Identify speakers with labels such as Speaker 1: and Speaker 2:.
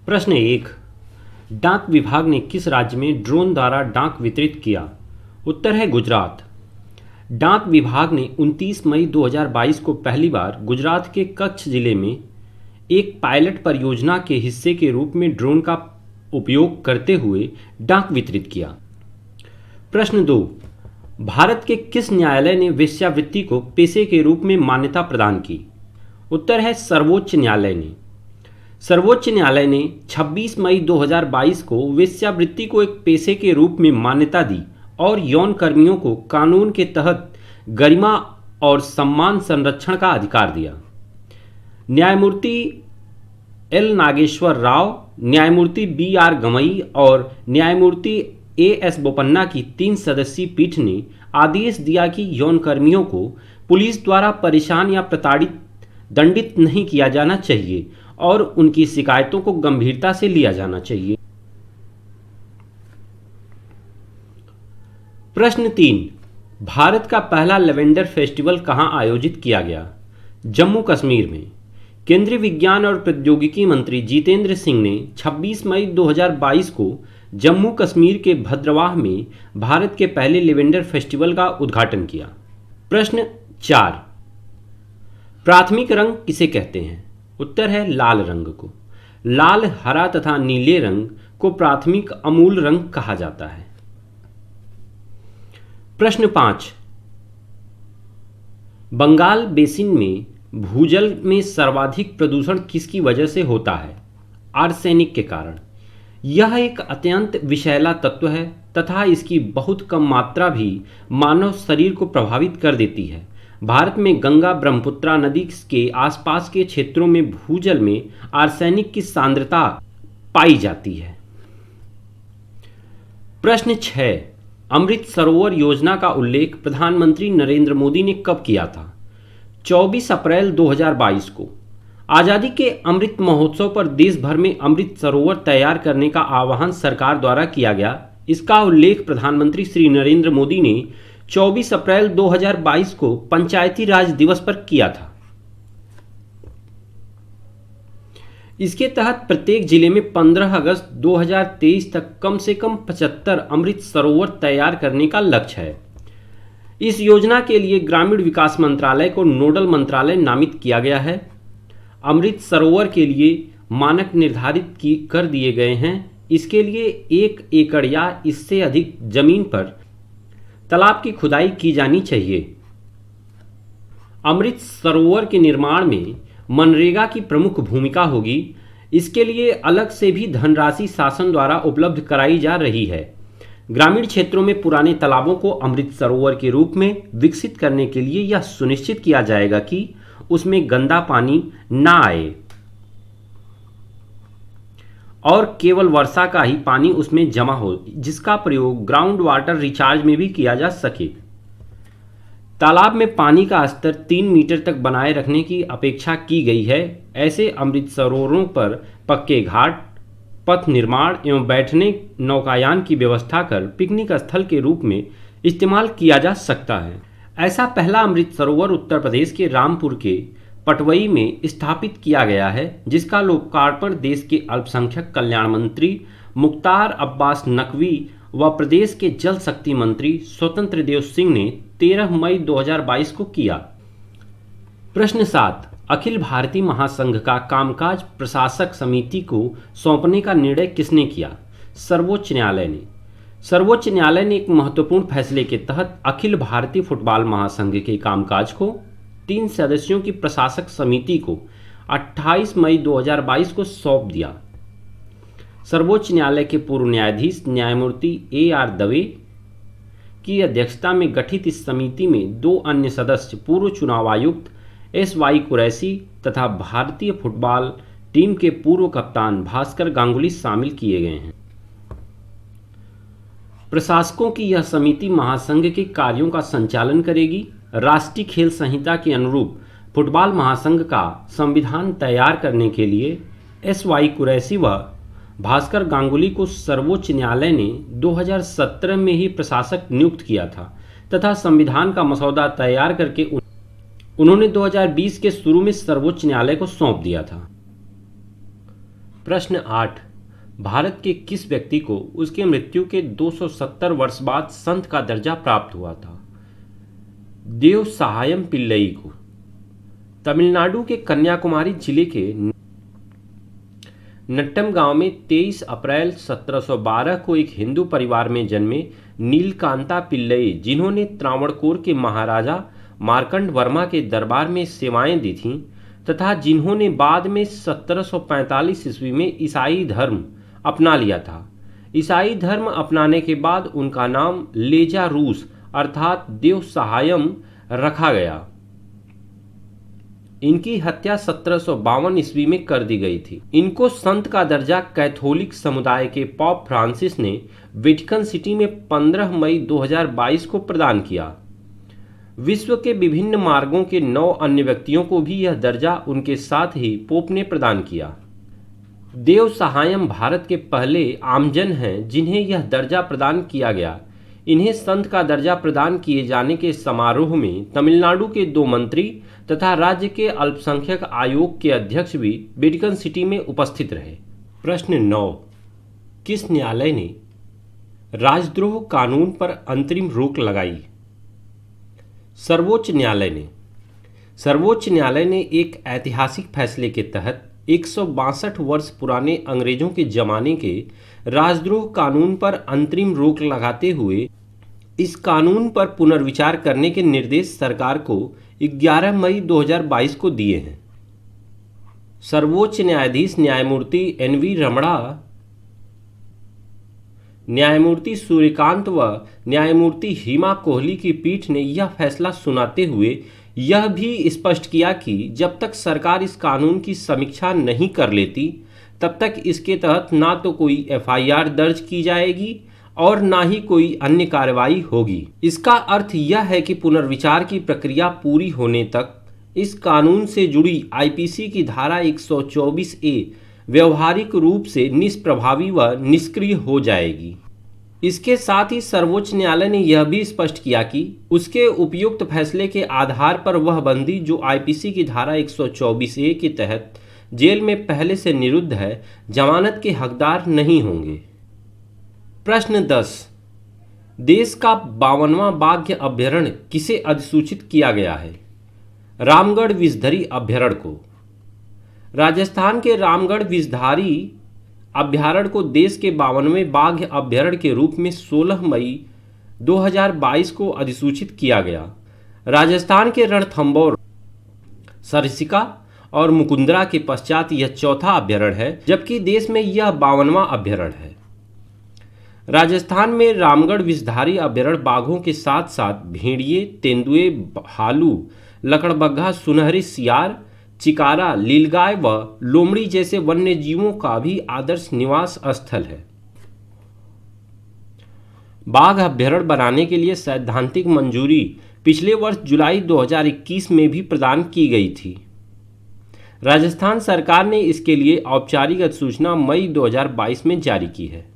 Speaker 1: प्रश्न 1। डाक विभाग ने किस राज्य में ड्रोन द्वारा डाक वितरित किया? उत्तर है गुजरात। डाक विभाग ने 29 मई 2022 को पहली बार गुजरात के कच्छ जिले में एक पायलट परियोजना के हिस्से के रूप में ड्रोन का उपयोग करते हुए डाक वितरित किया। प्रश्न 2। भारत के किस न्यायालय ने वेश्यावृत्ति को पेशे के रूप में मान्यता प्रदान की? उत्तर है सर्वोच्च न्यायालय ने। सर्वोच्च न्यायालय ने 26 मई 2022 को वेश्यावृत्ति को एक पेशे के रूप में मान्यता दी और यौन कर्मियों को कानून के तहत गरिमा और सम्मान संरक्षण का अधिकार दिया। न्यायमूर्ति एल नागेश्वर राव, न्यायमूर्ति बी.आर. गवई और न्यायमूर्ति ए.एस. बोपन्ना की 3 सदस्यीय पीठ ने आदेश दिया कि यौन कर्मियों को पुलिस द्वारा परेशान या प्रताड़ित दंडित नहीं किया जाना चाहिए और उनकी शिकायतों को गंभीरता से लिया जाना चाहिए। प्रश्न 3। भारत का पहला लेवेंडर फेस्टिवल कहां आयोजित किया गया? जम्मू कश्मीर में। केंद्रीय विज्ञान और प्रौद्योगिकी मंत्री जितेंद्र सिंह ने 26 मई 2022 को जम्मू कश्मीर के भद्रवाह में भारत के पहले लेवेंडर फेस्टिवल का उद्घाटन किया। प्रश्न 4। प्राथमिक रंग किसे कहते हैं? उत्तर है लाल रंग को। लाल, हरा तथा नीले रंग को प्राथमिक अमूल रंग कहा जाता है। प्रश्न 5। बंगाल बेसिन में भूजल में सर्वाधिक प्रदूषण किसकी वजह से होता है? आर्सेनिक के कारण। यह एक अत्यंत विषैला तत्व है तथा इसकी बहुत कम मात्रा भी मानव शरीर को प्रभावित कर देती है। भारत में गंगा ब्रह्मपुत्रा नदी के आसपास के क्षेत्रों में भूजल में आर्सेनिक की सांद्रता पाई जाती है। प्रश्न 6। अमृत सरोवर योजना का उल्लेख प्रधानमंत्री नरेंद्र मोदी ने कब किया था? 24 अप्रैल 2022 को। आज़ादी के अमृत महोत्सव पर देश भर में अमृत सरोवर तैयार करने का आह्वान सरकार द्वारा किया गया। इसका उल्लेख प्रधानमंत्री श्री नरेंद्र मोदी ने 24 अप्रैल 2022 को पंचायती राज दिवस पर किया था। इसके तहत प्रत्येक जिले में 15 अगस्त 2023 तक कम से कम 75 अमृत सरोवर तैयार करने का लक्ष्य है। इस योजना के लिए ग्रामीण विकास मंत्रालय को नोडल मंत्रालय नामित किया गया है। अमृत सरोवर के लिए मानक निर्धारित कर दिए गए हैं। इसके लिए 1 एकड़ या इससे अधिक जमीन पर तालाब की खुदाई की जानी चाहिए। अमृत सरोवर के निर्माण में मनरेगा की प्रमुख भूमिका होगी। इसके लिए अलग से भी धनराशि शासन द्वारा उपलब्ध कराई जा रही है। ग्रामीण क्षेत्रों में पुराने तालाबों को अमृत सरोवर के रूप में विकसित करने के लिए यह सुनिश्चित किया जाएगा कि उसमें गंदा पानी ना आए और केवल वर्षा का ही पानी उसमें जमा हो, जिसका प्रयोग ग्राउंड वाटर रिचार्ज में भी किया जा सके। तालाब में पानी का स्तर 3 मीटर तक बनाए रखने की अपेक्षा की गई है। ऐसे अमृत सरोवरों पर पक्के घाट, पथ निर्माण एवं बैठने नौकायान की व्यवस्था कर पिकनिक स्थल के रूप में इस्तेमाल किया जा सकता है। ऐसा पहला अमृत सरोवर उत्तर प्रदेश के रामपुर के पटवई में स्थापित किया गया है, जिसका लोकार्पण देश के अल्पसंख्यक कल्याण मंत्री मुख्तार अब्बास नकवी व प्रदेश के जल शक्ति मंत्री स्वतंत्र देव सिंह ने 13 मई 2022 को किया। प्रश्न 7। अखिल भारतीय महासंघ का कामकाज प्रशासक समिति को सौंपने का निर्णय किसने किया? सर्वोच्च न्यायालय ने। सर्वोच्च न्यायालय ने एक महत्वपूर्ण फैसले के तहत अखिल भारतीय फुटबॉल महासंघ के कामकाज को 3 सदस्यों की प्रशासक समिति को 28 मई 2022 को सौंप दिया। सर्वोच्च न्यायालय के पूर्व न्यायाधीश न्यायमूर्ति ए.आर. दवे की अध्यक्षता में गठित इस समिति में 2 अन्य सदस्य पूर्व चुनाव आयुक्त एस.वाई. कुरैशी तथा भारतीय फुटबॉल टीम के पूर्व कप्तान भास्कर गांगुली शामिल किए गए हैं। प्रशासकों की यह समिति महासंघ के कार्यों का संचालन करेगी। राष्ट्रीय खेल संहिता के अनुरूप फुटबॉल महासंघ का संविधान तैयार करने के लिए एस.वाई. कुरैशी व भास्कर गांगुली को सर्वोच्च न्यायालय ने 2017 में ही प्रशासक नियुक्त किया था तथा संविधान का मसौदा तैयार करके उन्होंने 2020 के शुरू में सर्वोच्च न्यायालय को सौंप दिया था। प्रश्न 8। भारत के किस व्यक्ति को उसके मृत्यु के 270 वर्ष बाद संत का दर्जा प्राप्त हुआ था? देव सहायम पिल्लई को। तमिलनाडु के कन्याकुमारी जिले के नट्टम गांव में 23 अप्रैल 1712 को एक हिंदू परिवार में जन्मे नीलकांता पिल्लई, जिन्होंने त्रावणकोर के महाराजा मार्कंड वर्मा के दरबार में सेवाएं दी थीं तथा जिन्होंने बाद में 1745 ईस्वी में ईसाई धर्म अपना लिया था। ईसाई धर्म अपनाने के बाद उनका नाम लेजा रूस अर्थात देव सहायम रखा गया। इनकी हत्या 1752 ईस्वी में कर दी गई थी। इनको संत का दर्जा कैथोलिक समुदाय के पॉप फ्रांसिस ने वेटिकन सिटी में 15 मई 2022 को प्रदान किया। विश्व के विभिन्न मार्गों के 9 अन्य व्यक्तियों को भी यह दर्जा उनके साथ ही पोप ने प्रदान किया। देव सहायम भारत के पहले आमजन हैं जिन्हें यह दर्जा प्रदान किया गया। इन्हें संत का दर्जा प्रदान किए जाने के समारोह में तमिलनाडु के 2 मंत्री तथा राज्य के अल्पसंख्यक आयोग के अध्यक्ष भी वेटिकन सिटी में उपस्थित रहे। प्रश्न 9। किस न्यायालय ने राजद्रोह कानून पर अंतरिम रोक लगाई? सर्वोच्च न्यायालय ने। सर्वोच्च न्यायालय ने एक ऐतिहासिक फैसले के तहत 162 वर्ष पुराने अंग्रेजों के जमाने के राजद्रोह कानून पर अंतरिम रोक लगाते हुए इस कानून पर पुनर्विचार करने के निर्देश सरकार को 11 मई 2022 को दिए हैं। सर्वोच्च न्यायाधीश न्यायमूर्ति NV रमणा, न्यायमूर्ति सूर्यकांत व न्यायमूर्ति हिमा कोहली की पीठ ने यह फैसला सुनाते हुए यह भी स्पष्ट किया कि जब तक सरकार इस कानून की समीक्षा नहीं कर लेती तब तक इसके तहत ना तो कोई FIR दर्ज की जाएगी और ना ही कोई अन्य कार्रवाई होगी। इसका अर्थ यह है कि पुनर्विचार की प्रक्रिया पूरी होने तक इस कानून से जुड़ी IPC की धारा 124A व्यवहारिक रूप से निष्प्रभावी व निष्क्रिय हो जाएगी। इसके साथ ही सर्वोच्च न्यायालय ने यह भी स्पष्ट किया कि उसके उपयुक्त फैसले के आधार पर वह बंदी जो IPC की धारा 124A के तहत जेल में पहले से निरुद्ध है, जमानत के हकदार नहीं होंगे। प्रश्न 10। देश का 52वां बाघ अभ्यारण्य किसे अधिसूचित किया गया है? रामगढ़ विषधरी अभ्यारण्य को। राजस्थान के रामगढ़ विषधारी अभ्यारण्य को देश के 52वें बाघ अभ्यारण्य के रूप में 16 मई 2022 को अधिसूचित किया गया। राजस्थान के रणथंभौर, सरसिका और मुकुंदरा के पश्चात यह चौथा अभ्यारण्य है, जबकि देश में यह 52वां अभ्यारण्य है। राजस्थान में रामगढ़ विषधारी अभ्यारण्य बाघों के साथ साथ भेड़िए, तेंदुए, भालू, लकड़बग्घा, सुनहरी सियार, चिकारा, लीलगाय व लोमड़ी जैसे वन्य जीवों का भी आदर्श निवास स्थल है। बाघ अभ्यारण्य बनाने के लिए सैद्धांतिक मंजूरी पिछले वर्ष जुलाई 2021 में भी प्रदान की गई थी। राजस्थान सरकार ने इसके लिए औपचारिक अधिसूचना मई 2022 में जारी की है।